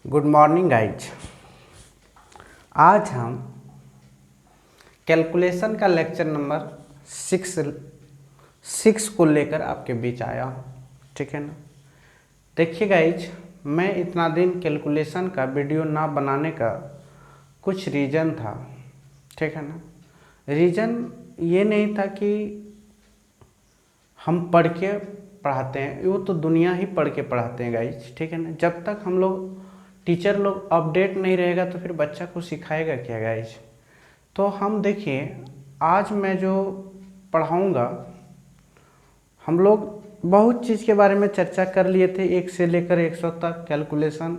Good morning guys. आज हम calculation का लेक्चर नंबर सिक्स को लेकर आपके बीच आया हूँ। ठीक है ना। देखिए गाइज, मैं इतना दिन कैलकुलेशन का वीडियो ना बनाने का कुछ रीज़न था। ठीक है ना। रीज़न ये नहीं था कि हम पढ़ के पढ़ाते हैं, वो तो दुनिया ही पढ़ के पढ़ाते हैं गाइज। ठीक है ना। जब तक हम लोग टीचर लोग अपडेट नहीं रहेगा तो फिर बच्चा को सिखाएगा क्या गाइज। तो हम देखिए, आज मैं जो पढ़ाऊँगा, हम लोग बहुत चीज़ के बारे में चर्चा कर लिए थे, 1 से लेकर 100 तक कैलकुलेशन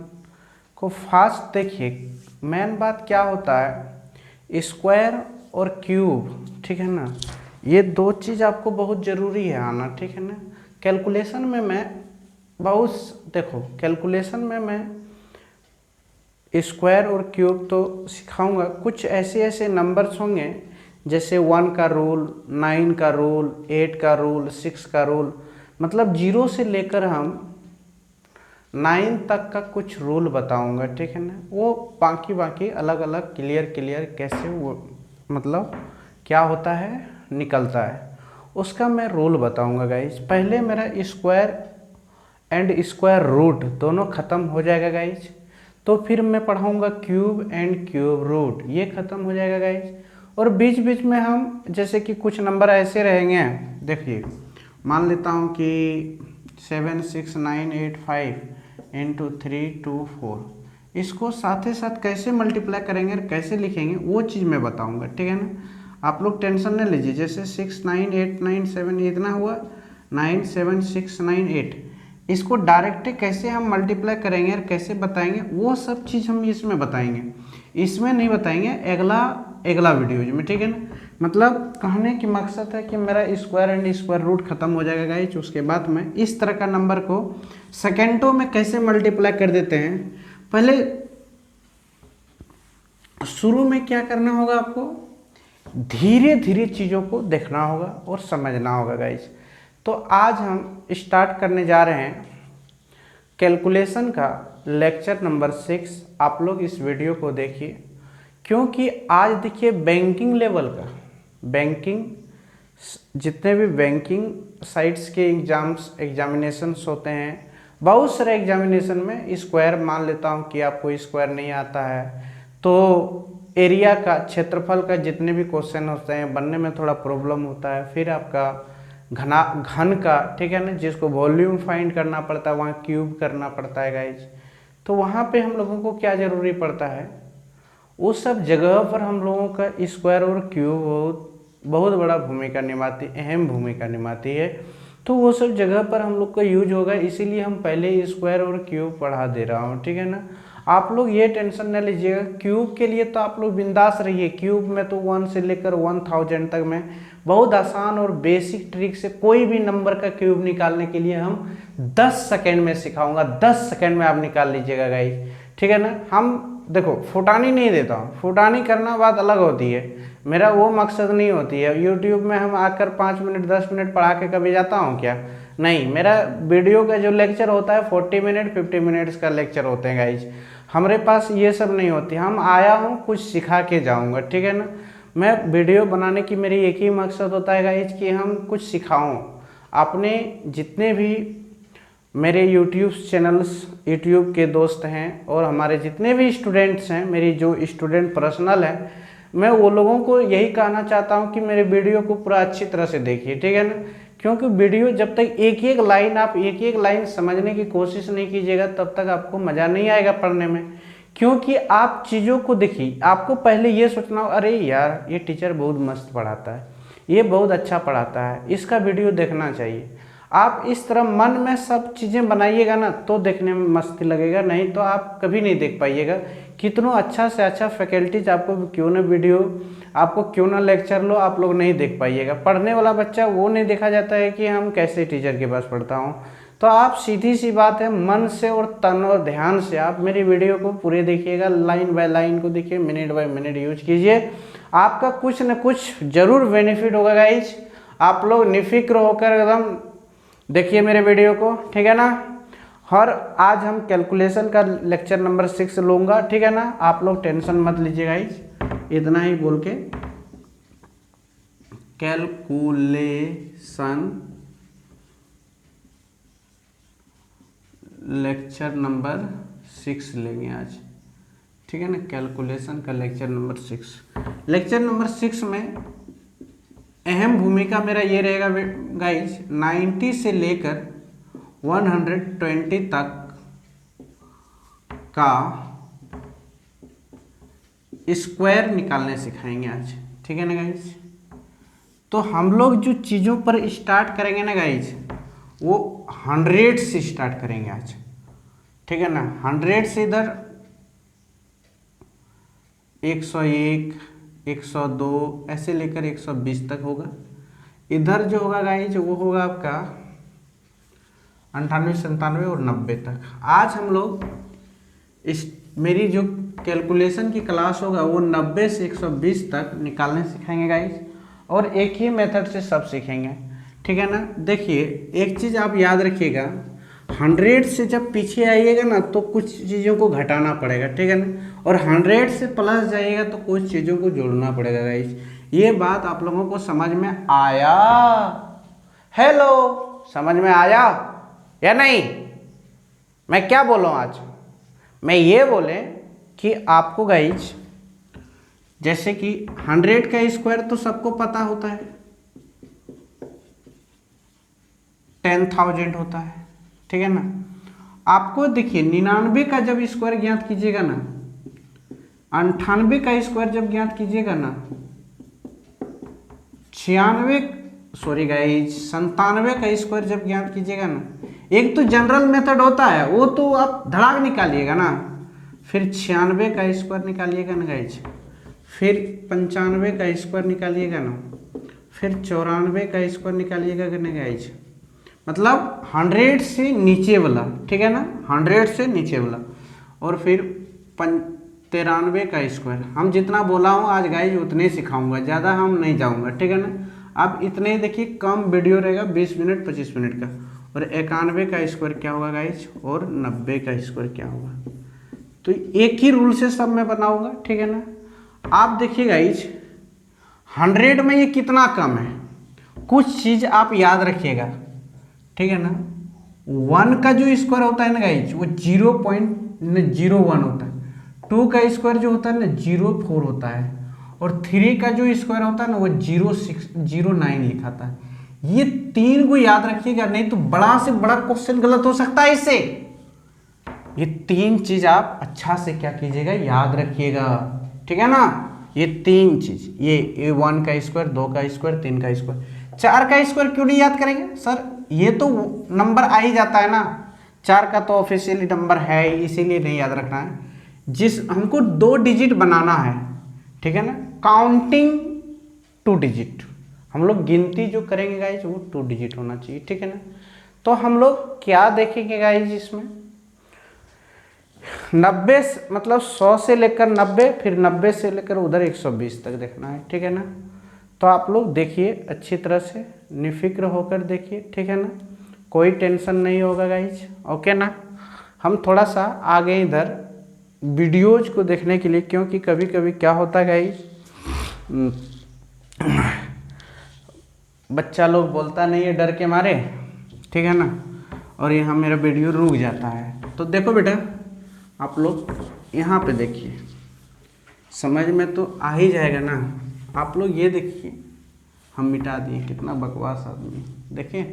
को फास्ट। देखिए मेन बात क्या होता है, स्क्वायर और क्यूब। ठीक है ना, ये दो चीज़ आपको बहुत ज़रूरी है आना। ठीक है ना। कैलकुलेशन में मैं कैलकुलेशन में मैं स्क्वायर और क्यूब तो सिखाऊंगा। कुछ ऐसे नंबर्स होंगे जैसे 1 का रूल, 9 का रूल, 8 का रूल, 6 का रूल, मतलब 0 से लेकर हम 9 तक का कुछ रूल बताऊंगा। ठीक है ना। वो बाकी अलग अलग क्लियर कैसे वो मतलब क्या होता है, निकलता है, उसका मैं रूल बताऊंगा गाइज। पहले मेरा स्क्वायर एंड स्क्वायर रूट दोनों ख़त्म हो जाएगा गाइज, तो फिर मैं पढ़ाऊंगा क्यूब एंड क्यूब रूट, ये ख़त्म हो जाएगा गाइज। और बीच बीच में हम जैसे कि कुछ नंबर ऐसे रहेंगे, देखिए मान लेता हूँ कि 7 6 9 8 5 इंटू 3 2 4, इसको साथ ही साथ कैसे मल्टीप्लाई करेंगे और कैसे लिखेंगे वो चीज़ मैं बताऊँगा। ठीक है ना। आप लोग टेंशन नहीं लीजिए। जैसे 6 9 8 9 7 इतना हुआ, 9 7 6 9 8, इसको डायरेक्ट कैसे हम मल्टीप्लाई करेंगे और कैसे बताएंगे वो सब चीज़ हम इसमें बताएंगे। इसमें नहीं बताएंगे, अगला वीडियो में। ठीक है ना। मतलब कहने की मकसद है कि मेरा स्क्वायर एंड स्क्वायर रूट खत्म हो जाएगा गाइज। उसके बाद मैं इस तरह का नंबर को सेकेंडों में कैसे मल्टीप्लाई कर देते हैं। पहले शुरू में क्या करना होगा, आपको धीरे धीरे चीज़ों को देखना होगा और समझना होगा गाइज। तो आज हम स्टार्ट करने जा रहे हैं कैलकुलेशन का लेक्चर नंबर 6। आप लोग इस वीडियो को देखिए, क्योंकि आज देखिए बैंकिंग लेवल का, जितने भी बैंकिंग साइट्स के एग्जामिनेशंस होते हैं, बहुत सारे एग्जामिनेशन में स्क्वायर, मान लेता हूँ कि आपको स्क्वायर नहीं आता है तो एरिया का, क्षेत्रफल का जितने भी क्वेश्चन होते हैं बनने में थोड़ा प्रॉब्लम होता है। फिर आपका घन का, ठीक है ना, जिसको वॉल्यूम फाइंड करना पड़ता है, वहाँ क्यूब करना पड़ता है गाइज। तो वहाँ पे हम लोगों को क्या ज़रूरी पड़ता है, उस सब जगह पर हम लोगों का स्क्वायर और क्यूब बहुत बड़ा भूमिका निभाती, अहम भूमिका निभाती है। तो वो सब जगह पर हम लोग का यूज होगा, इसीलिए हम पहले स्क्वायर और क्यूब पढ़ा दे रहा हूँ। ठीक है ना। आप लोग ये टेंशन न लीजिएगा, क्यूब के लिए तो आप लोग बिंदास रहिए। क्यूब में तो 1 से लेकर 1000 तक में बहुत आसान और बेसिक ट्रिक से कोई भी नंबर का क्यूब निकालने के लिए हम 10 सेकेंड में सिखाऊंगा। 10 सेकेंड में आप निकाल लीजिएगा गाइस। ठीक है ना। हम देखो फुटानी नहीं देता हूँ, फुटानी करना बात अलग होती है, मेरा वो मकसद नहीं होती है। यूट्यूब में हम आकर 5 मिनट 10 मिनट पढ़ा के कभी जाता हूँ क्या? नहीं, मेरा वीडियो का जो लेक्चर होता है 40 मिनट 50 मिनट्स का लेक्चर होते हैं गाइज। हमारे पास ये सब नहीं होती, हम आया हूँ कुछ सिखा के जाऊँगा। ठीक है ना। मैं वीडियो बनाने की मेरी एक ही मकसद होता है गाइज कि हम कुछ सिखाऊँ अपने जितने भी मेरे यूट्यूब चैनल्स, यूट्यूब के दोस्त हैं और हमारे जितने भी स्टूडेंट्स हैं, मेरी जो स्टूडेंट पर्सनल है, मैं वो लोगों को यही कहना चाहता हूं कि मेरे वीडियो को पूरा अच्छी तरह से देखिए। ठीक है ना। क्योंकि वीडियो जब तक एक एक लाइन समझने की कोशिश नहीं कीजिएगा तब तक आपको मज़ा नहीं आएगा पढ़ने में। क्योंकि आप चीज़ों को देखिए, आपको पहले ये सोचना हो, अरे यार ये टीचर बहुत मस्त पढ़ाता है, ये बहुत अच्छा पढ़ाता है, इसका वीडियो देखना चाहिए। आप इस तरह मन में सब चीज़ें बनाइएगा ना तो देखने में मस्ती लगेगा, नहीं तो आप कभी नहीं देख पाइएगा। कितना अच्छा से अच्छा फैकल्टीज आपको क्यों ना वीडियो, आपको क्यों ना लेक्चर लो, आप लोग नहीं देख पाइएगा। पढ़ने वाला बच्चा वो नहीं देखा जाता है कि हम कैसे टीचर के पास पढ़ता हूँ। तो आप सीधी सी बात है, मन से और तन और ध्यान से आप मेरी वीडियो को पूरे देखिएगा, लाइन बाय लाइन को देखिए, मिनट बाय मिनट यूज कीजिए, आपका कुछ न कुछ जरूर बेनिफिट होगा गाइज। आप लोग निफिक्र होकर एकदम देखिए मेरे वीडियो को। ठीक है ना। और आज हम कैलकुलेशन का लेक्चर नंबर 6 लूँगा, ठीक है ना। आप लोग टेंशन मत लीजिएगा, इतना ही बोल के कैलकुलेशन लेक्चर नंबर 6 लेंगे आज, ठीक है ना। कैलकुलेशन का लेक्चर नंबर 6, लेक्चर नंबर 6 में अहम भूमिका मेरा ये रहेगा गाइज, 90 से लेकर 120 तक का स्क्वायर निकालने सिखाएंगे आज, ठीक है ना गाइज। तो हम लोग जो चीज़ों पर स्टार्ट करेंगे ना गाइज, वो 100 से स्टार्ट करेंगे आज, ठीक है ना। 100 से इधर 101, 102 ऐसे लेकर 120 तक होगा। इधर जो होगा गाइज वो होगा आपका 98, 97 और 90 तक। आज हम लोग इस मेरी जो कैलकुलेशन की क्लास होगा वो 90 से 120 तक निकालने सिखाएंगे गाइज, और एक ही मेथड से सब सीखेंगे, ठीक है ना। देखिए एक चीज़ आप याद रखिएगा, 100 से जब पीछे आइएगा ना तो कुछ चीज़ों को घटाना पड़ेगा, ठीक है ना, और 100 से प्लस जाइएगा तो कुछ चीज़ों को जोड़ना पड़ेगा गाइज। ये बात आप लोगों को समझ में आया? हेलो, समझ में आया या नहीं? मैं क्या बोलूँ आज, मैं ये बोले कि आपको गाइज जैसे कि 100 का स्क्वायर तो सबको पता होता है 10,000 होता है, ठीक है ना। आपको देखिए 99 का जब स्क्वायर ज्ञात कीजिएगा ना, 98 का स्क्वायर जब ज्ञात कीजिएगा ना, 97 का स्क्वायर जब ज्ञात कीजिएगा ना, एक तो जनरल मेथड होता है वो तो आप धड़ाक निकालिएगा ना, फिर 96 का स्क्वायर निकालिएगा ना गाइज, फिर 95 का स्क्वायर निकालिएगा ना, फिर 94 का स्क्वायर निकालिएगा ना गाइज, मतलब 100 से नीचे वाला, ठीक है ना, 100 से नीचे वाला, और फिर 93 का स्क्वायर। हम जितना बोला हूँ आज गाइज उतने सिखाऊंगा, ज़्यादा हम नहीं जाऊँगा, ठीक है ना। आप इतने ही देखिए, कम वीडियो रहेगा 20 मिनट 25 मिनट का। और 91 का स्क्वायर क्या होगा गाइज, और 90 का स्क्वायर क्या होगा, तो एक ही रूल से सब मैं बनाऊंगा, ठीक है ना। आप देखिए गाइज 100 में ये कितना कम है, कुछ चीज़ आप याद रखिएगा, ठीक है ना। 1 का जो स्क्वायर होता है ना गाइज वो 0.01 होता है, 2 का स्क्वायर जो होता है ना 0.4 होता है, और 3 का जो स्क्वायर होता है ना वो 0.09 लिखाता है। ये 3 को याद रखिएगा, नहीं तो बड़ा से बड़ा क्वेश्चन गलत हो सकता है इससे। ये 3 चीज आप अच्छा से क्या कीजिएगा, याद रखिएगा, ठीक है ना। ये 3 चीज, ये 1 का स्क्वायर, 2 का स्क्वायर, 3 का स्क्वायर, 4 का स्क्वायर क्यों नहीं याद करेंगे सर, ये तो नंबर आ ही जाता है ना, 4 का तो ऑफिशियली नंबर है इसीलिए नहीं याद रखना है। जिस हमको 2 डिजिट बनाना है, ठीक है ना, काउंटिंग 2 डिजिट, हम लोग गिनती जो करेंगे गाइज वो 2 डिजिट होना चाहिए, ठीक है ना। तो हम लोग क्या देखेंगे गाइज इसमें, 90 मतलब 100 से लेकर 90, फिर 90 से लेकर उधर 120 तक देखना है, ठीक है ना। तो आप लोग देखिए अच्छी तरह से, निफिक्र होकर देखिए, ठीक है ना, कोई टेंशन नहीं होगा गाइज, ओके ना। हम थोड़ा सा आगे इधर वीडियोज को देखने के लिए, क्योंकि कभी कभी क्या होता है गाइज, बच्चा लोग बोलता नहीं है डर के मारे, ठीक है ना, और यहाँ मेरा वीडियो रुक जाता है। तो देखो बेटा आप लोग यहाँ पे देखिए, समझ में तो आ ही जाएगा ना। आप लोग ये देखिए, हम मिटा दिए, कितना बकवास आदमी, देखें।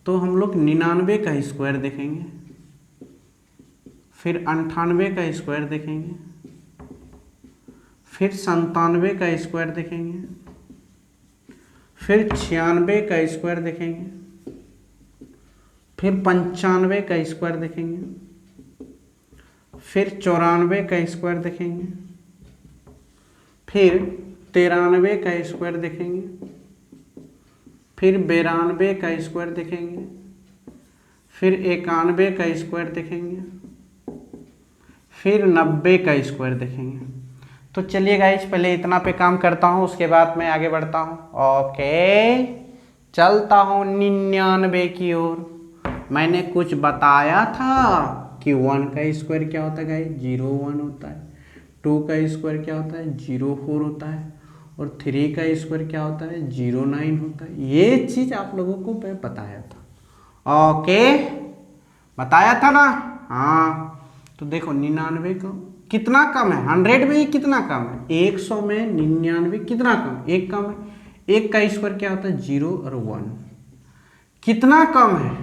तो हम लोग 99 का स्क्वायर देखेंगे, फिर 98 का स्क्वायर देखेंगे, फिर 97 का स्क्वायर देखेंगे, फिर 96 का स्क्वायर देखेंगे, फिर 95 का स्क्वायर देखेंगे, फिर 94 का स्क्वायर देखेंगे, फिर 93 का स्क्वायर देखेंगे, फिर 92 का स्क्वायर देखेंगे, फिर 91 का स्क्वायर देखेंगे, फिर 90 का स्क्वायर देखेंगे। तो चलिए गाइस पहले इतना पे काम करता हूँ, उसके बाद मैं आगे बढ़ता हूँ। ओके, चलता हूँ 99 की ओर। मैंने कुछ बताया था कि 1 का स्क्वायर क्या होता है गाइस, 0 1 होता है। 2 का स्क्वायर क्या होता है, 0 4 होता है। और 3 का स्क्वायर क्या होता है, 0 9 होता है। ये चीज़ आप लोगों को मैं बताया था। ओके, बताया था ना। हाँ, तो देखो 99 का कितना कम है, 100 में ही कितना कम है, 100 में 99 कितना कम, एक कम है। 1 का स्क्वायर क्या होता है, 0 और 1। कितना कम है,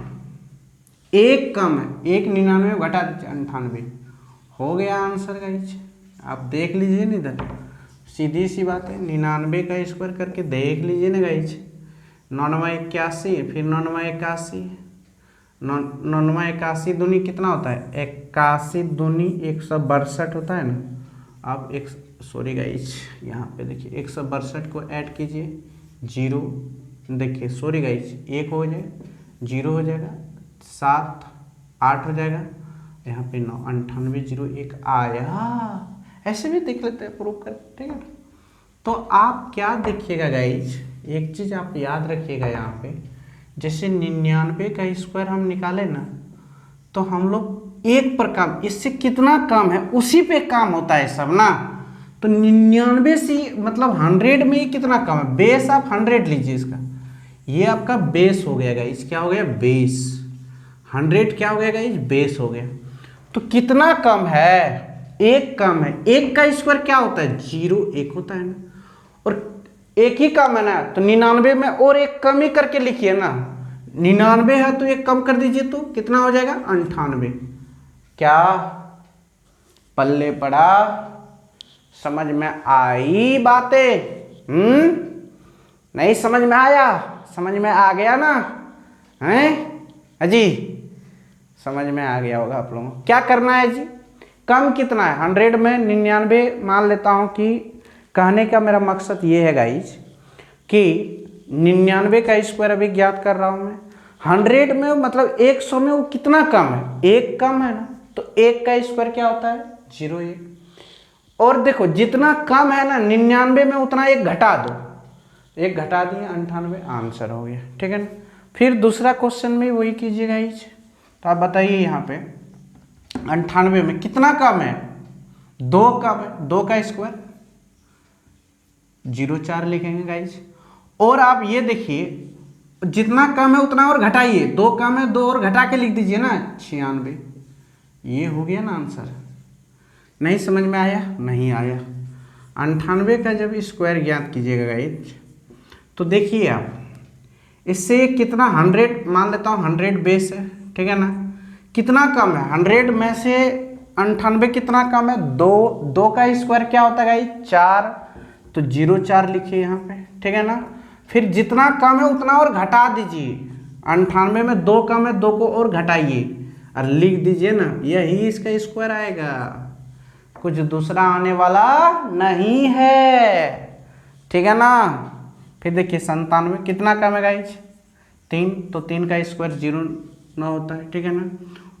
एक कम है। 1 99 घटा दीजिए 98, हो गया आंसर गाइस। आप देख लीजिए ना, इधर सीधी सी बात है, 99 का स्क्वायर करके देख लीजिए ना गाइस। 9 81, फिर 9 81, 9 81 दूनी कितना होता है, 81 दूनी 162 होता है ना। आप एक, सॉरी गाइस, यहाँ पे देखिए 162 को ऐड कीजिए, 0, देखिए सॉरी गाइस, 1 हो जाए, 0 हो जाएगा, 7 8 हो जाएगा, यहाँ पे 9 98 0 1 आया। ऐसे भी देख लेते हैं प्रूव कर, ठीक है। तो आप क्या देखिएगा गाइज, एक चीज़ आप याद रखिएगा यहाँ पे, जैसे 99 का स्क्वायर हम निकाले ना, तो हम लोग 1 पर काम, इससे कितना काम है उसी पे काम होता है सब ना। तो 99 से मतलब 100 में ही कितना कम है, बेस आप 100 लीजिए इसका, ये आपका बेस हो गया गाइज, क्या हो गया, बेस। 100 क्या हो गया गाइज, बेस हो गया। तो कितना कम है, 1 कम है। 1 का स्क्वायर क्या होता है, 0 1 होता है ना, और 1 ही कम है ना, तो 99 में और 1 कम ही करके लिखिए ना। 99 है तो 1 कम कर दीजिए, तो कितना हो जाएगा, 98। क्या पल्ले पड़ा, समझ में आई बातें? नहीं समझ में आया, समझ में आ गया ना, हैं अजी, समझ में आ गया होगा आप लोगों को। क्या करना है जी, कम कितना है, 100 में 99 मान लेता हूं कि, कहने का मेरा मकसद ये है गाइज कि 99 का स्क्वायर अभी ज्ञात कर रहा हूं मैं। 100 में मतलब 100 में वो कितना कम है, 1 कम है ना, तो 1 का स्क्वायर क्या होता है, 0 1। और देखो जितना कम है ना 99 में, उतना 1 घटा दो, 1 घटा दिए, 98 आंसर हो गया, ठीक है ना। फिर दूसरा क्वेश्चन में वही कीजिएगा गाइज। तो आप बताइए यहाँ पे 98 में कितना कम है, 2 कम है, 2 का स्क्वायर 0 4 लिखेंगे गाइज। और आप ये देखिए जितना कम है उतना और घटाइए, 2 कम है 2 और घटा के लिख दीजिए ना, 96। ये हो गया ना आंसर। नहीं समझ में आया, नहीं आया। 98 का जब स्क्वायर ज्ञात कीजिएगा गाइज, तो देखिए आप इससे कितना, 100 मान लेता हूँ 100 बेस है, ठीक है ना। कितना कम है, 100 में से 98 कितना कम है, 2। 2 का स्क्वायर क्या होता है गाइज, 4, तो 0 4 लिखिए यहाँ पे, ठीक है ना। फिर जितना कम है उतना और घटा दीजिए, 98 में 2 कम है, 2 को और घटाइए और लिख दीजिए ना, यही इसका स्क्वायर आएगा, कुछ दूसरा आने वाला नहीं है, ठीक है ना। फिर देखिए 97 कितना कम है गाइज, 3, तो 3 का स्क्वायर 0 9 होता है, ठीक है ना।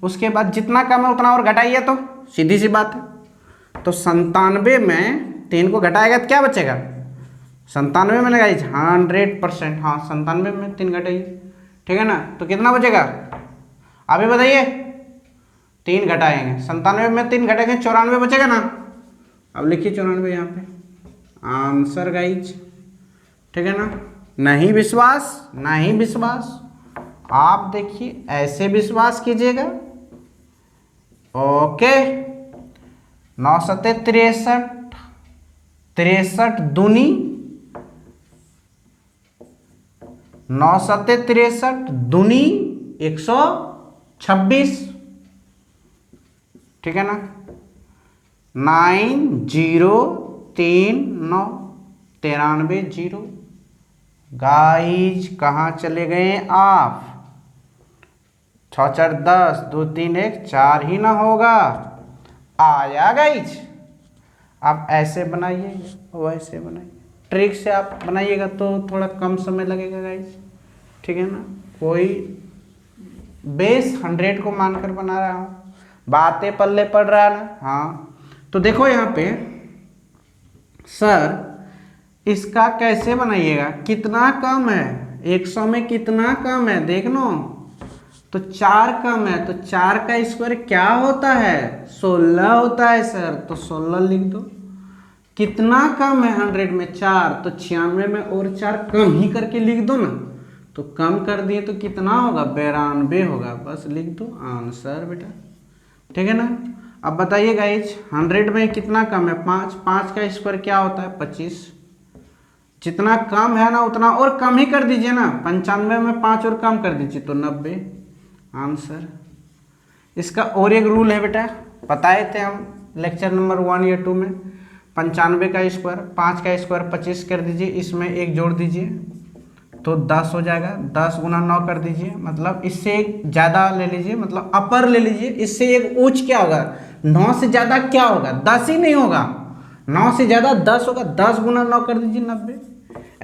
उसके बाद जितना कम है उतना और घटाइए, तो सीधी सी बात है। तो 97 में 3 को घटाएगा तो क्या बचेगा, 97 में गाइज 100%, हाँ 97 में 3 घटाइए, ठीक है ना। तो कितना बचेगा, अभी बताइए, 3 घटाएंगे, 97 में 3 घटाएंगे 94 बचेगा ना। अब लिखिए 94 यहाँ पे आंसर गाइज, ठीक है ना। नहीं विश्वास, नहीं विश्वास, आप देखिए ऐसे विश्वास कीजिएगा। ओके, 9 सत्ते 63, 63 दूनी 9 सत्ते 63 दूनी 126, ठीक है ना। 9 0 3 9 93 0। गाइज कहाँ चले गए आप, 6 4 10, 2 3 1 4 ही ना होगा, आया गाइज। आप ऐसे बनाइए, वैसे बनाइए, ट्रिक से आप बनाइएगा तो थोड़ा कम समय लगेगा गाइज, ठीक है ना। कोई बेस 100 को मानकर बना रहा हूँ, बातें पल्ले पड़ रहा है ना। हाँ, तो देखो यहाँ पे सर इसका कैसे बनाइएगा, कितना कम है, 100 में कितना कम है, देख लो तो 4 कम है, तो 4 का स्क्वायर क्या होता है? 16 होता है सर। तो 16 लिख दो। कितना कम है 100 में? 4। तो 96 में और 4 कम ही करके लिख दो ना। तो कम कर दिए तो कितना होगा? 92 होगा। बस लिख दो आंसर बेटा, ठीक है ना। अब बताइए गाइज 100 में कितना कम है? 5। 5 का स्क्वायर क्या होता है? 25। जितना कम है ना उतना और कम ही कर दीजिए ना। 95 में 5 और कम कर दीजिए तो 90 आंसर। इसका और एक रूल है बेटा, बताए थे हम लेक्चर नंबर 1 या 2 में। 95 का स्क्वायर, 5 का स्क्वायर 25 कर दीजिए, इसमें एक जोड़ दीजिए तो 10 हो जाएगा। 10 गुना 9 कर दीजिए, मतलब इससे एक ज़्यादा ले लीजिए, मतलब अपर ले लीजिए। इससे एक उच्च क्या होगा? 9 से ज़्यादा क्या होगा? 10 ही नहीं होगा, 9 से ज़्यादा 10 होगा। 10 गुना 9 कर दीजिए 90।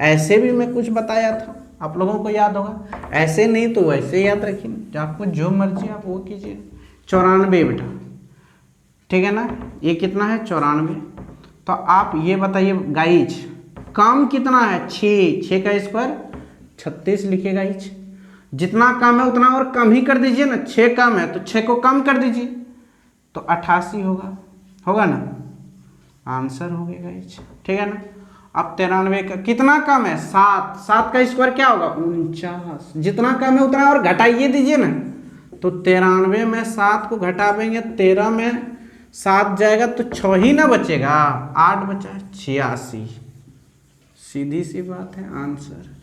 ऐसे भी मैं कुछ बताया था, आप लोगों को याद होगा। ऐसे नहीं तो वैसे याद रखिए, आपको जो मर्जी आप वो कीजिए। 94 बेटा, ठीक है ना। ये कितना है? 94। तो आप ये बताइए गाइज कम कितना है? 6। 6 का स्क्वायर 36 लिखिए गाइज। जितना कम है उतना और कम ही कर दीजिए ना। 6 कम है तो 6 को कम कर दीजिए तो 88 होगा, होगा ना। आंसर हो गया गाइज, ठीक है ना। अब 93 का कितना कम है? 7। 7 का स्क्वायर क्या होगा? 49। जितना कम है उतना और घटाइए दीजिए ना। तो 93 में 7 को घटावेंगे, 13 में 7 जाएगा तो 6 ही ना बचेगा, 8 बचा 86। सीधी सी बात है आंसर।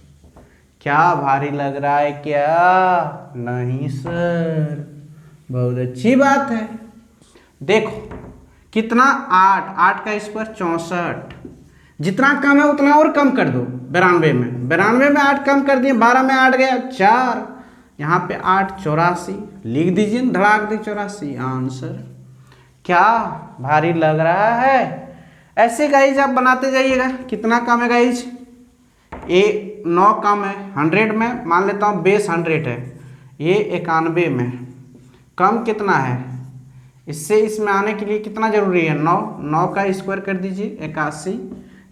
क्या भारी लग रहा है क्या? नहीं सर, बहुत अच्छी बात है। देखो कितना? 8। 8 का स्क्वायर 64। जितना कम है उतना और कम कर दो। 92 में 92 में 8 कम कर दिए, 12 में 8 गया 4, यहाँ पे 8 84 लिख दीजिए, धड़ाक दी 84 आंसर। क्या भारी लग रहा है? ऐसे गाइज आप बनाते जाइएगा। कितना कम है गाइज? ये 9 कम है 100 में, मान लेता हूँ बेस 100 है, ये 91 में कम कितना है? इससे इसमें आने के लिए कितना जरूरी है? 9। 9 का स्क्वायर कर दीजिए 81।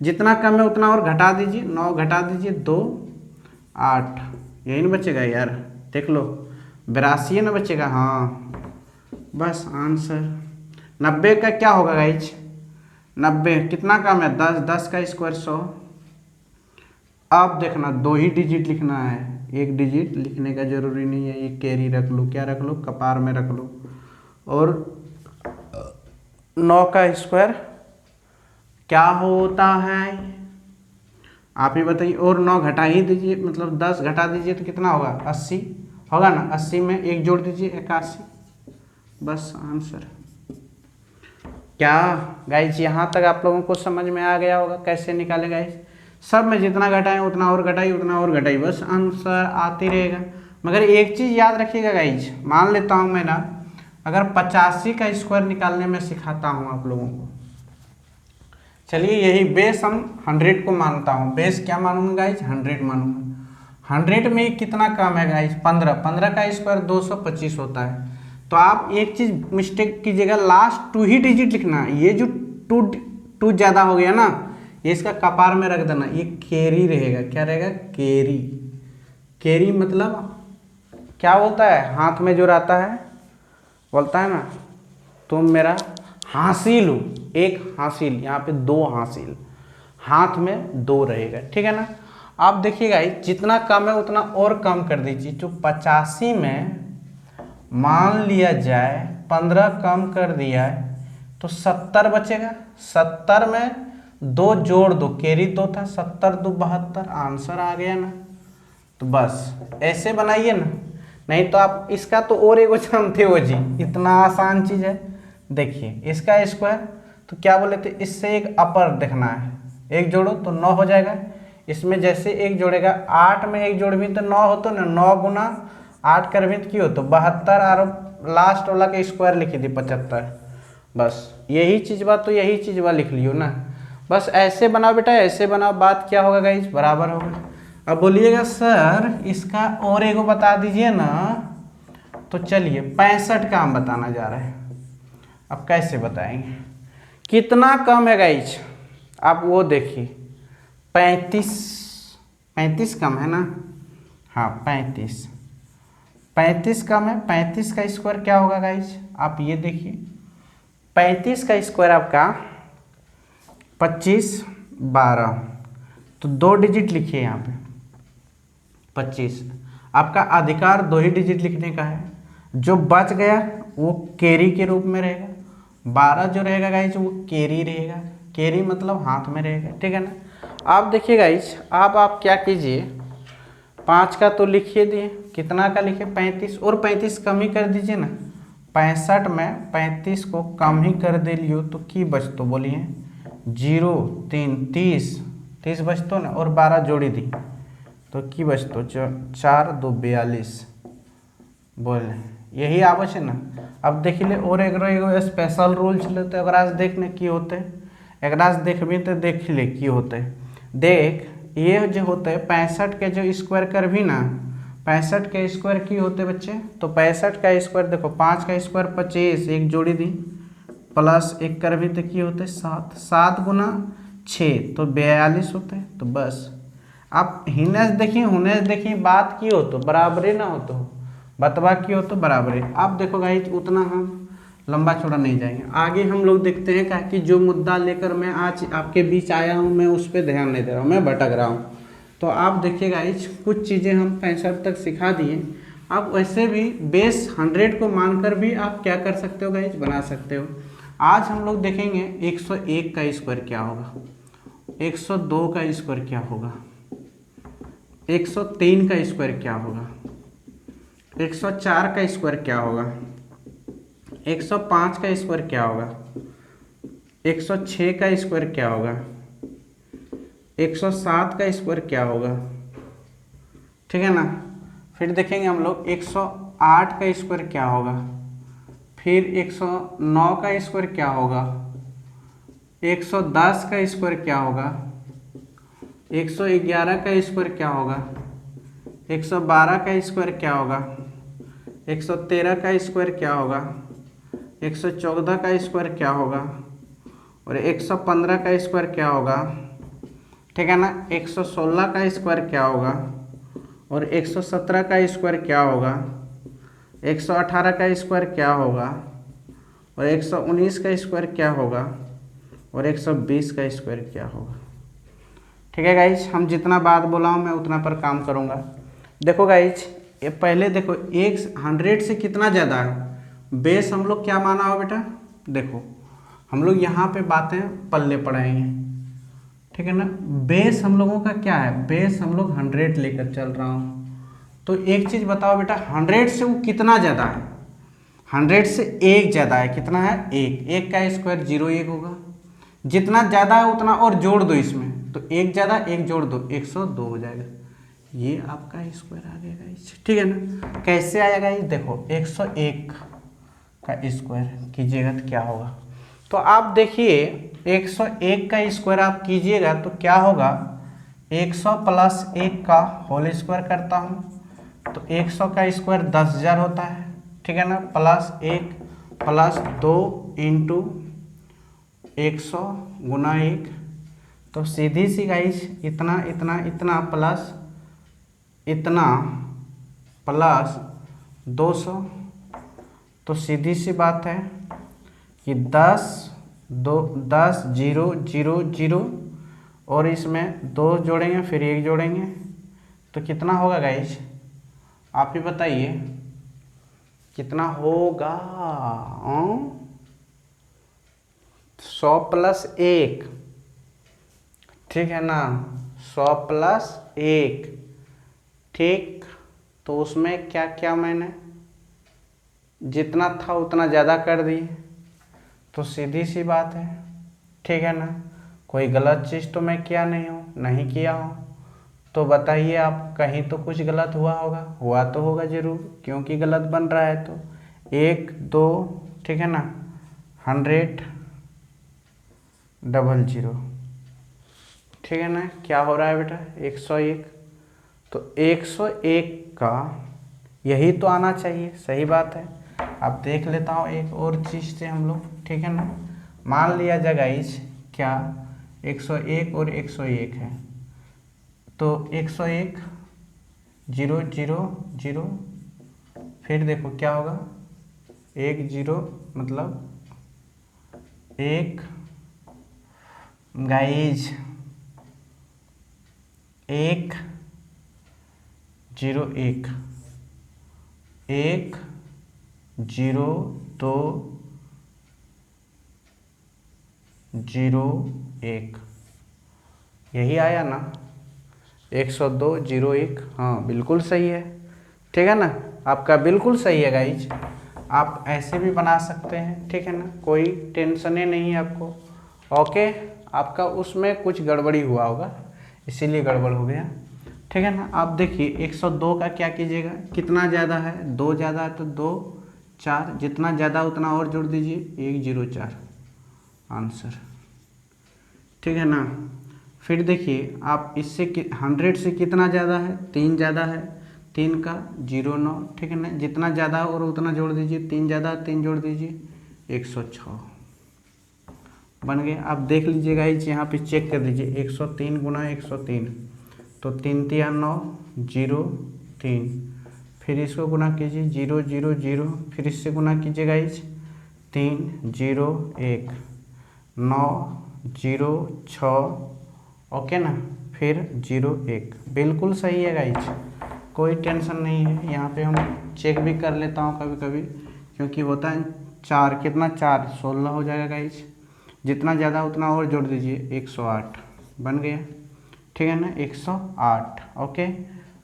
जितना कम है उतना और घटा दीजिए, 9 घटा दीजिए 2 8, यही ना बचेगा यार, देख लो 82 ना बचेगा। हाँ बस आंसर। 90 का क्या होगा गाइज? 90 कितना कम है? 10। 10 का स्क्वायर 100। अब देखना 2 ही डिजिट लिखना है, एक डिजिट लिखने का जरूरी नहीं है। ये कैरी रख लो, क्या रख लो? कपार में रख लो। और 9 का स्क्वायर क्या होता है? आप ही बताइए। और 9 घटा ही दीजिए, मतलब 10 घटा दीजिए तो कितना होगा? 80 होगा ना। 80 में एक जोड़ दीजिए 81, बस आंसर। क्या गाइज यहाँ तक आप लोगों को समझ में आ गया होगा कैसे निकाले गाइज? सब में जितना घटाएं उतना और घटाई, उतना और घटाई, बस आंसर आती रहेगा। मगर एक चीज़ याद रखिएगा गाइज, मान लेता हूँ मैं ना, अगर 85 का स्क्वायर निकालने में सिखाता हूँ आप लोगों को, चलिए यही बेस हम 100 को मानता हूँ। बेस क्या मानूंगा गाइज? 100 मानूंगा। 100 में कितना कम है गाइज? 15। 15 का स्क्वायर 225 होता है। तो आप एक चीज़ मिस्टेक कीजिएगा, लास्ट 2 ही डिजिट लिखना। ये जो 2 ज़्यादा हो गया ना, ये इसका कपार में रख देना, ये कैरी रहेगा। क्या रहेगा? कैरी। कैरी मतलब क्या बोलता है? हाथ में जो रहता है, बोलता है ना तुम मेरा हासिल हो, एक हासिल, यहाँ पे 2 हासिल, हाथ में 2 रहेगा, ठीक है ना। आप देखिएगा जितना कम है उतना और कम कर दीजिए। जो 85 में मान लिया जाए 15 कम कर दिया है तो 70 बचेगा। 70 में 2 जोड़ दो, कैरी 2 था, 70 2 72, आंसर आ गया ना। तो बस ऐसे बनाइए ना, नहीं तो आप इसका तो और एक जानते हो जी, इतना आसान चीज़ है। देखिए इसका स्क्वायर तो क्या बोले थे, इससे एक अपर देखना है, एक जोड़ो तो 9 हो जाएगा। इसमें जैसे एक जोड़ेगा, 8 में एक जोड़ भी तो 9 हो, तो 9 गुना 8 कर भी तो क्यों, तो 72, और लास्ट वाला के स्क्वायर लिखी थी 75। बस यही चीज़ बात, तो यही चीज़ बात लिख लियो ना। बस ऐसे बनाओ बेटा, ऐसे बनाओ, बात क्या होगा गाइस? बराबर होगा। अब बोलिएगा सर इसका और एगो बता दीजिए ना। तो चलिए 65 का हम बताना जा रहे हैं। अब कैसे बताएंगे? कितना कम है गाइस? आप वो देखिए 35 कम है ना। हाँ 35 35 कम है, 35 का स्क्वायर क्या होगा गाइज, आप ये देखिए 35 का स्क्वायर आपका 25 12, तो 2 डिजिट लिखिए यहाँ पे 25, आपका अधिकार 2 ही डिजिट लिखने का है, जो बच गया वो कैरी के रूप में रहेगा, 12 जो रहेगा गाइज वो कैरी रहेगा, कैरी मतलब हाथ में रहेगा, ठीक है ना। आप देखिए गाइज, आप क्या कीजिए, 5 का तो लिखिए दिए, कितना का लिखे 35, और 35 कम ही कर दीजिए ना, 65 में 35 को कम ही कर दे लियो तो की बचतो बोलिए 0 3 30 बचतो ना, और 12 जोड़ी दी तो की बचतो 4 2 42 बोले, यही आवश्यक है ना। अब देख ले और एगो स्पेशल रूल चले तो एकरा देखने की होते, एकरा देखबी तो देख ले की होते, देख ये जो होते 65 के जो स्क्वायर कर भी ना, 65 के स्क्वायर की होते बच्चे, तो 65 का स्क्वायर देखो 5 का स्क्वायर 25, एक जोड़ी दी प्लस एक कर भी तो की होते 7, 7 गुना 6 तो 42 होते, तो बस आप हिने देखिए बात की हो तो बराबरी ना हो तो बतवा की हो तो बराबरी। आप देखो गाइज उतना हम लंबा चौड़ा नहीं जाएंगे, आगे हम लोग देखते हैं क्या कि जो मुद्दा लेकर मैं आज आपके बीच आया हूँ मैं उस पर ध्यान नहीं दे रहा हूँ, मैं भटक रहा हूँ। तो आप देखिए गाइज कुछ चीज़ें हम 65 तक सिखा दिए, आप वैसे भी बेस 100 को मानकर भी आप क्या कर सकते हो गाइज, बना सकते हो। आज हम लोग देखेंगे 101 का स्क्वायर क्या होगा, 102 का स्क्वायर क्या होगा, 103 का स्क्वायर क्या होगा, 104 का स्क्वायर क्या होगा, 105 का स्क्वायर क्या होगा, 106 का स्क्वायर क्या होगा, 107 का स्क्वायर क्या होगा, ठीक है ना। फिर देखेंगे हम लोग 108 का स्क्वायर क्या होगा, फिर 109 का स्क्वायर क्या होगा, 110 का स्क्वायर क्या होगा, 111 का स्क्वायर क्या होगा, 112 का स्क्वायर क्या होगा, 113 का स्क्वायर क्या होगा, 114 का स्क्वायर क्या होगा, और 115 का स्क्वायर क्या होगा, ठीक है ना। 116 का स्क्वायर क्या होगा, और 117 का स्क्वायर क्या होगा, 118 का स्क्वायर क्या होगा, और 119 का स्क्वायर क्या होगा, और 120 का स्क्वायर क्या होगा। ठीक है गाइज, हम जितना बात बोला हूँ मैं उतना पर काम करूँगा। देखो गाइज ये पहले देखो 100 से कितना ज़्यादा है, बेस हम लोग क्या माना हो बेटा, देखो हम लोग यहाँ पे बातें पल्ले पढ़ाएंगे, ठीक है ना। बेस हम लोगों का क्या है, बेस हम लोग 100 लेकर चल रहा हूँ। तो एक चीज़ बताओ बेटा, 100 से वो कितना ज़्यादा है, 100 से एक ज़्यादा है, कितना है एक, एक का स्क्वायर 01 होगा, जितना ज़्यादा है उतना और जोड़ दो इसमें, तो एक ज़्यादा एक जोड़ दो 102 हो जाएगा, ये आपका स्क्वायर आ गया गाइस, ठीक है ना। कैसे आया गाइस, देखो 101 का स्क्वायर कीजिएगा तो क्या होगा, तो आप देखिए 101 का स्क्वायर आप कीजिएगा तो क्या होगा, 100 प्लस 1 का होल स्क्वायर करता हूँ तो 100 का स्क्वायर 10,000 होता है, ठीक है ना, प्लस 1 प्लस 2 इंटू 100 गुना 1, तो सीधी सी गाइस इतना इतना इतना प्लस इतना प्लस 200, तो सीधी सी बात है कि 10 0 0 0 और इसमें 2 जोड़ेंगे फिर 1 जोड़ेंगे तो कितना होगा गाइस, आप ही बताइए कितना होगा। 100 प्लस 1, ठीक है ना, 100 प्लस 1, ठीक, तो उसमें क्या क्या मैंने जितना था उतना ज़्यादा कर दिए, तो सीधी सी बात है, ठीक है ना, कोई गलत चीज़ तो मैं किया नहीं किया हूँ, तो बताइए आप कहीं तो कुछ गलत हुआ होगा, हुआ तो होगा ज़रूर क्योंकि गलत बन रहा है, तो 1 2, ठीक है ना, 100 00, ठीक है ना, क्या हो रहा है बेटा 101, तो 101 का यही तो आना चाहिए, सही बात है। अब देख लेता हूँ एक और चीज़ से हम लोग, ठीक है ना, मान लिया जाए गाइस क्या 101 और 101 है, तो 101 0 0 0 फिर देखो क्या होगा, 1 0 मतलब 1 गाइज 1 0 1 1 0 2 0 1, यही आया ना 102 0 1। हाँ बिल्कुल सही है, ठीक है ना, आपका बिल्कुल सही है गाइज। आप ऐसे भी बना सकते हैं, ठीक है ना, कोई टेंशन ही नहीं है आपको। ओके, आपका उसमें कुछ गड़बड़ी हुआ होगा इसीलिए गड़बड़ हो गया, ठीक है ना। आप देखिए 102 का क्या कीजिएगा, कितना ज़्यादा है, 2 ज़्यादा है तो 2 4, जितना ज़्यादा उतना और जोड़ दीजिए, 1 0 4 आंसर, ठीक है ना। फिर देखिए आप इससे 100 से कितना ज़्यादा है, 3 ज़्यादा है, 3 का 0 9, ठीक है ना, जितना ज़्यादा और उतना जोड़ दीजिए, 3 ज़्यादा 3 जोड़ दीजिए, 106 बन गया। आप देख लीजिएगा इस यहाँ पे चेक कर लीजिए, 103 गुना 103 तो 3 3 9 0 3, फिर इसको गुना कीजिए 0 0 0, फिर इससे गुना कीजिएगा इस 3 0 1 9 0 6, ओके ना, फिर 0 1, बिल्कुल सही है गाइज, कोई टेंशन नहीं है। यहाँ पे हम चेक भी कर लेता हूँ कभी कभी, क्योंकि होता है 4 कितना 4 16 हो जाएगा गाइज, जितना ज़्यादा उतना और जोड़ दीजिए, 108 बन गया, ठीक है ना, 108। ओके,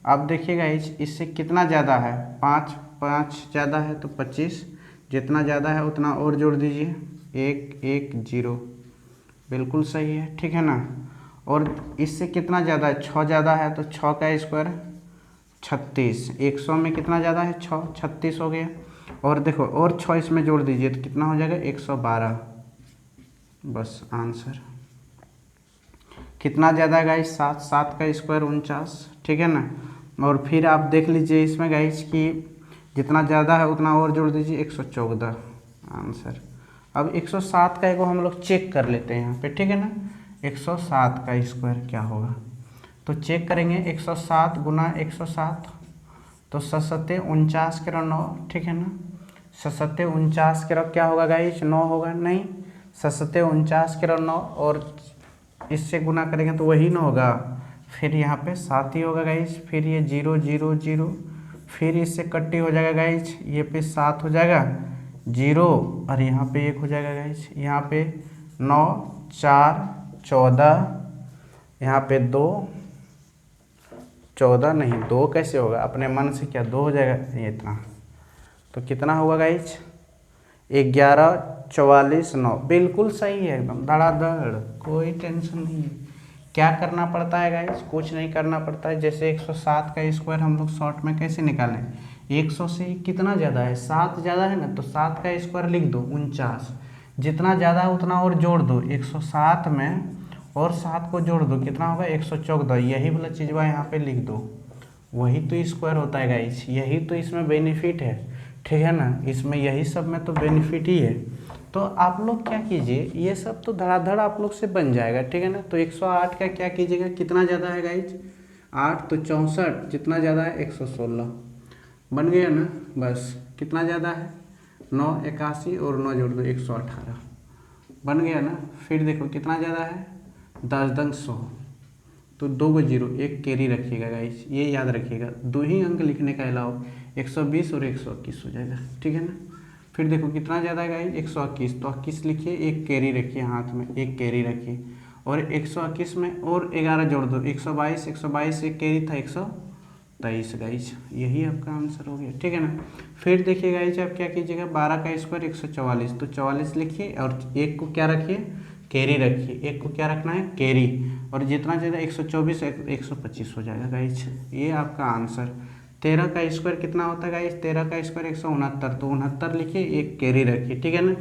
अब देखिएगा इससे कितना ज़्यादा है, 5 5 ज़्यादा है तो 25, जितना ज़्यादा है उतना और जोड़ दीजिए, 1 1 0, बिल्कुल सही है, ठीक है ना। और इससे कितना ज़्यादा है, 6 ज़्यादा है तो 6 का स्क्वायर 36, 100 में कितना ज़्यादा है 6, 36 हो गया। और देखो और 6 इसमें जोड़ दीजिए तो कितना हो जाएगा, 112, बस आंसर। कितना ज़्यादा है गाइस, 7, 7 का स्क्वायर 49, ठीक है ना। और फिर आप देख लीजिए इसमें गाइस कि जितना ज़्यादा है उतना और जोड़ दीजिए, 114 आंसर। अब 107 का एक हम लोग चेक कर लेते हैं यहाँ पे, ठीक है ना, 107 का स्क्वायर क्या होगा, तो चेक करेंगे 107 गुना 107 तो 7 49 के 9, ठीक है ना, 7 49 के क्या होगा गाइस, 9 होगा, नहीं 7 49 के 9, और इससे गुना करेंगे तो वही ना होगा, फिर यहाँ पे 7 ही होगा गाइस, फिर ये 0 0 0, फिर इससे कट्टी हो जाएगा गाइस, ये पे 7 हो जाएगा 0, और यहाँ पे 1 हो जाएगा गाइस, यहाँ पे 9 4 14, यहाँ पे 2 14 नहीं 2 कैसे होगा, अपने मन से क्या 2 हो जाएगा, ये इतना, तो कितना होगा गाइस, 11 44 9, बिल्कुल सही है, एकदम धड़ाधड़, कोई टेंशन नहीं है। क्या करना पड़ता है गाइस, कुछ नहीं करना पड़ता है। जैसे 107 का स्क्वायर हम लोग शॉर्ट में कैसे निकालें, 100 से कितना ज़्यादा है, 7 ज़्यादा है ना, तो 7 का स्क्वायर लिख दो 49, जितना ज़्यादा है उतना और जोड़ दो, 107 में और 7 को जोड़ दो, कितना होगा 114, यही वाला चीज़ यहाँ पे लिख दो, वही तो स्क्वायर होता है गाइस, यही तो इसमें बेनिफिट है, ठीक है ना, इसमें यही सब में तो बेनिफिट ही है। तो आप लोग क्या कीजिए, ये सब तो धड़ाधड़ आप लोग से बन जाएगा, ठीक है ना। तो 108 का क्या कीजिएगा, कितना ज़्यादा है गाइज, 8 तो 64, जितना ज़्यादा है 116 बन गया ना, बस कितना ज़्यादा है 9 81 और 9 जोड़ दो 118 बन गया ना। फिर देखो कितना ज़्यादा है 10 10 100, तो 2 को 0 एक कैरी रखिएगा गाइस, ये याद रखिएगा, 2 ही अंक लिखने का अलाउ, 120 और 121 हो जाएगा, ठीक है ना। फिर देखो कितना ज़्यादा है गाइस 121, तो 21 लिखिए, एक कैरी रखिए हाथ में, एक कैरी रखिए, और 121 में और 11 जोड़ दो, 122 122 एक कैरी था 123 गाइस, यही आपका आंसर हो गया, ठीक है ना। फिर देखिए गाइस आप क्या कीजिएगा, 12 का स्क्वायर 144, तो 44 लिखिए और एक को क्या रखिए, कैरी रखिए, एक को क्या रखना है, कैरी, और जितना ज़्यादा 124 125 हो जाएगा गाइस, ये आपका आंसर। 13 का स्क्वायर कितना होता है गाइस, 13 का स्क्वायर 169, तो 69 लिखिए, एक कैरी रखिए, ठीक है ना,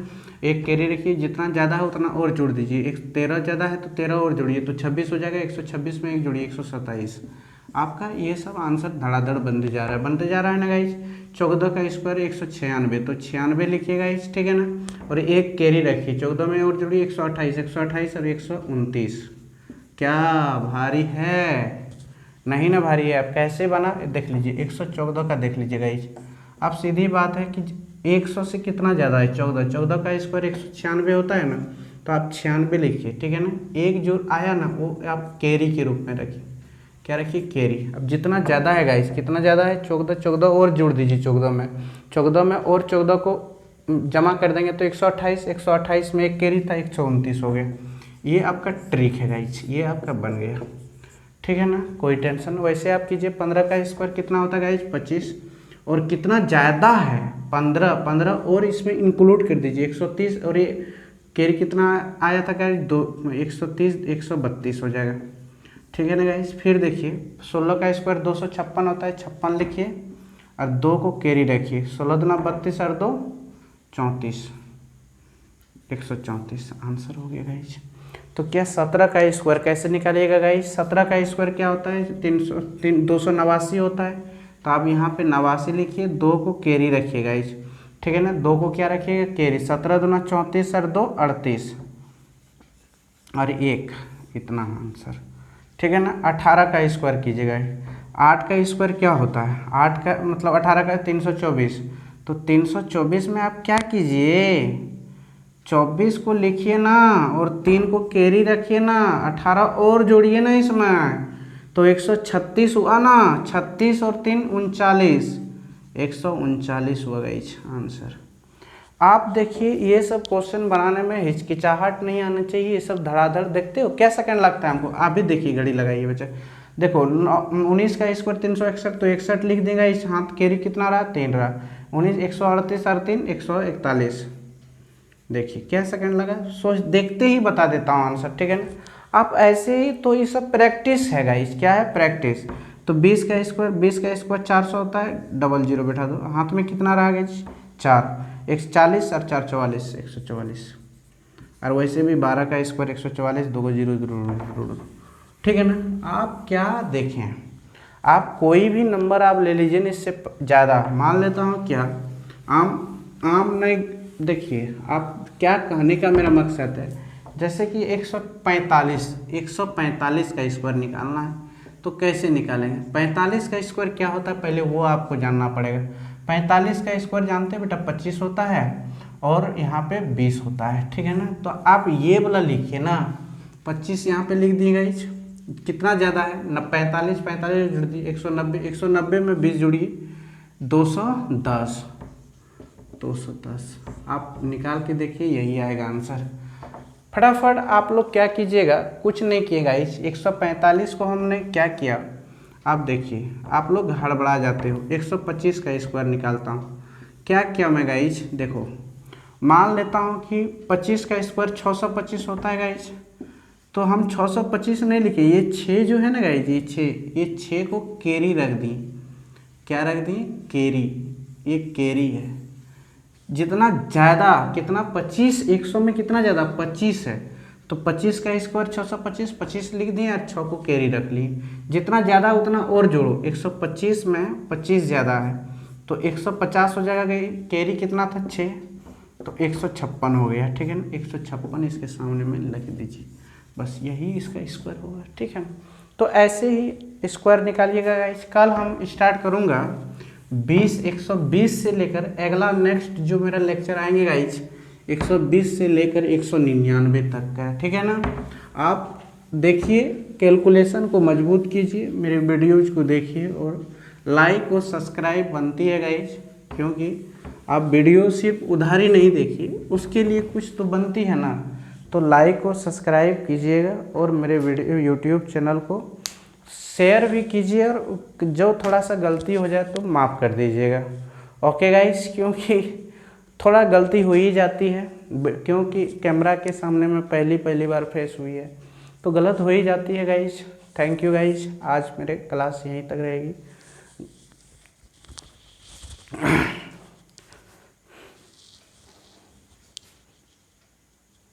एक कैरी रखिए, जितना ज़्यादा है उतना और जोड़ दीजिए, 13 ज़्यादा है तो 13 और जोड़िए, तो 26 हो जाएगा, 126 में एक जोड़िए 127, आपका ये सब आंसर धड़ाधड़ बनते जा रहा है ना गाइस। 14 का स्क्वायर 196, तो 96 लिखिए गाइस, ठीक है ना, और एक कैरी रखिए, 14 में और जोड़िए 128 128 और 129, क्या भारी है, नहीं ना भारी है। आप कैसे बना देख लीजिए, 114 का देख लीजिए गाइस, अब सीधी बात है कि 100 से कितना ज़्यादा है 14, 14 का स्क्वायर 196 होता है ना, तो आप 96 लिखिए, ठीक है ना। एक जो आया ना वो आप कैरी के रूप में रखिए, क्या रखिए, कैरी। अब जितना ज़्यादा है गाइस, कितना ज़्यादा है 14, 14 और जोड़ दीजिए 14 में, 14 में और 14 को जमा कर देंगे तो 128, 128 में एक कैरी था 129 हो गया। ये आपका ट्रिक है गाइस, ये आपका बन गया, ठीक है ना, कोई टेंशन। वैसे आप कीजिए 15 का स्क्वायर कितना होता है गाइस 25, और कितना ज़्यादा है 15, 15 और इसमें इंक्लूड कर दीजिए 130, और ये कैरी कितना आया था गाइस 130, 132 हो जाएगा, ठीक है ना गाइस। फिर देखिए 16 का स्क्वायर 256 होता है, 56 लिखिए और 2 को कैरी रखिए, 16 दूना 32 और 2 34, 134 आंसर हो गया गाइस। तो क्या 17 का स्क्वायर कैसे निकालिएगा गाइस, 17 का स्क्वायर क्या होता है 289 होता है, तो आप यहाँ पे 89 लिखिए, 2 को कैरी रखिए गाइस, ठीक है ना, 2 को क्या रखिएगा कैरी, 17 दूना 34 और 2 38 और 1 इतना आंसर, ठीक है ना। 18 का स्क्वायर कीजिएगा, 8 का स्क्वायर क्या होता है, 8 का मतलब 18 का 324, तो 324 में आप क्या कीजिए 24 को लिखिए ना और 3 को कैरी रखिए ना, 18 और जोड़िए ना इसमें, तो 136 हुआ ना, 36 और 3 39, 139 हुआ गाइस आंसर। आप देखिए ये सब क्वेश्चन बनाने में हिचकिचाहट नहीं आना चाहिए, ये सब धड़ाधड़। देखते हो क्या सेकंड लगता है हमको, आप भी देखिए घड़ी लगाइए बच्चे। देखो 19 का स्क्वायर 361, तो 61 लिख देगा, इस हाथ कैरी कितना रहा 3 रहा, 19 138 और 3 141। देखिए क्या सेकंड लगा, सोच देखते ही बता देता हूँ आंसर, ठीक है ना। आप ऐसे ही, तो ये सब प्रैक्टिस है गाइस, क्या है प्रैक्टिस। तो 20 का स्क्वायर 400 होता है, डबल जीरो बैठा दो, हाथ में कितना रहा गाइस 4, 140 और 4 44, 144। और वैसे भी 12 का स्क्वायर 144, 2 0, ठीक है ना। आप क्या देखें, आप कोई भी नंबर आप ले लीजिए ना, इससे ज़्यादा मान लेता हूँ क्या, आम नहीं। देखिए आप क्या कहने का मेरा मकसद है, जैसे कि 145 का स्क्वायर निकालना है, तो कैसे निकालेंगे। 45 का स्क्वायर क्या होता है पहले वो आपको जानना पड़ेगा। 45 का स्क्वायर जानते हैं बेटा 25 होता है और यहाँ पे 20 होता है, ठीक है ना। तो आप ये वाला लिखिए ना, 25 यहाँ पे लिख दिएगा, कितना ज़्यादा है न, 45 जुड़ दिए 190 में 20 जुड़िए 210, 210 आप निकाल के देखिए, यही आएगा आंसर। फटाफट आप लोग क्या कीजिएगा, कुछ नहीं किएगा, इस 145 को हमने क्या किया, आप देखिए आप लोग हड़बड़ा जाते हो। 125 का स्क्वायर निकालता हूँ, क्या किया मैं गाइज, देखो मान लेता हूँ कि 25 का स्क्वायर 625 होता है गाइज, तो हम 625 नहीं लिखे, ये 6 जो है ना गाइज, ये 6 को कैरी रख दी, क्या रख दी कैरी, ये कैरी है। जितना ज़्यादा कितना 25, 100 में कितना ज़्यादा 25 है, तो 25 का स्क्वायर 625, 25 लिख दिए और 6 को कैरी रख लिए। जितना ज़्यादा उतना और जोड़ो, 125 में 25 ज़्यादा है तो 150 हो जाएगा, कैरी कितना था 6, तो 156 हो गया, ठीक है ना। 156 इसके सामने में लिख दीजिए, बस यही इसका स्क्वायर होगा, ठीक है ना। तो ऐसे ही स्क्वायर निकालिएगा गाइस। कल हम स्टार्ट करूँगा 120 से लेकर अगला नेक्स्ट जो मेरा लेक्चर आएंगे गाइज 120 से लेकर 199 तक का, ठीक है ना। आप देखिए कैलकुलेशन को मजबूत कीजिए, मेरे वीडियोज को देखिए और लाइक और सब्सक्राइब बनती है गाइज, क्योंकि आप वीडियो सिर्फ उधारी नहीं देखिए, उसके लिए कुछ तो बनती है ना। तो लाइक और सब्सक्राइब कीजिएगा और मेरे वीडियो यूट्यूब चैनल को शेयर भी कीजिए, और जो थोड़ा सा गलती हो जाए तो माफ़ कर दीजिएगा, ओके गाइस। क्योंकि थोड़ा गलती हो ही जाती है, क्योंकि कैमरा के सामने में पहली बार फेस हुई है, तो गलत हो ही जाती है गाइस। थैंक यू गाइस, आज मेरे क्लास यहीं तक रहेगी।